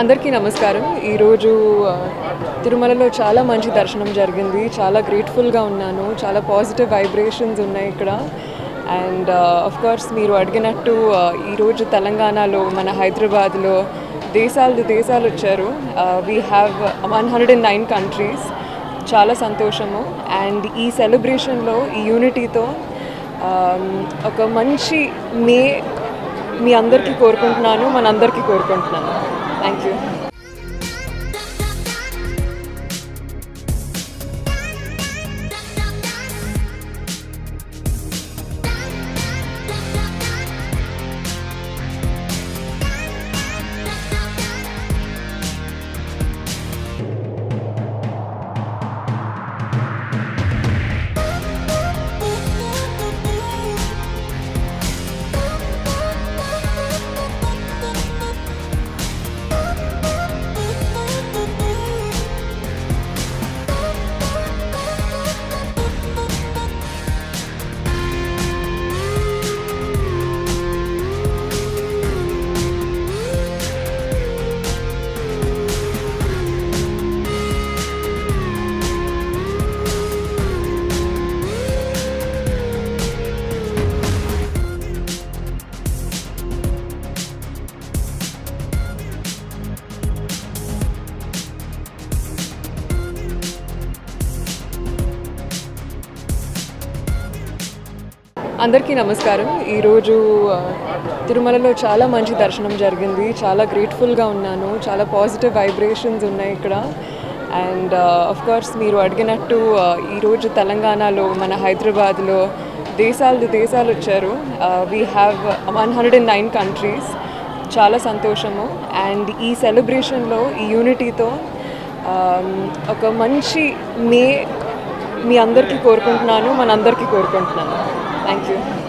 అందరికీ నమస్కారం. ఈరోజు తిరుమలలో చాలా మంచి దర్శనం జరిగింది. చాలా గ్రేట్ఫుల్గా ఉన్నాను. చాలా పాజిటివ్ వైబ్రేషన్స్ ఉన్నాయి ఇక్కడ. అండ్ ఆఫ్ కోర్స్ మీరు అడిగినట్టు ఈరోజు తెలంగాణలో మన హైదరాబాద్లో దేశాలు వచ్చారు. We have 109 countries. చాలా సంతోషము. అండ్ ఈ సెలబ్రేషన్లో ఈ యూనిటీతో ఒక మంచి మీ అందరికీ కోరుకుంటున్నాను, మనందరికీ కోరుకుంటున్నాను. Thank you. అందరికీ నమస్కారం. ఈరోజు తిరుమలలో చాలా మంచి దర్శనం జరిగింది. చాలా గ్రేట్ఫుల్గా ఉన్నాను. చాలా పాజిటివ్ వైబ్రేషన్స్ ఉన్నాయి ఇక్కడ. అండ్ ఆఫ్ కోర్స్ మీరు అడిగినట్టు ఈరోజు తెలంగాణలో మన హైదరాబాద్లో దేశాలు వచ్చారు. We have 109 countries. చాలా సంతోషము. అండ్ ఈ సెలబ్రేషన్లో ఈ యూనిటీతో ఒక మంచి మీ అందరికీ కోరుకుంటున్నాను, మనందరికీ కోరుకుంటున్నాను. Thank you.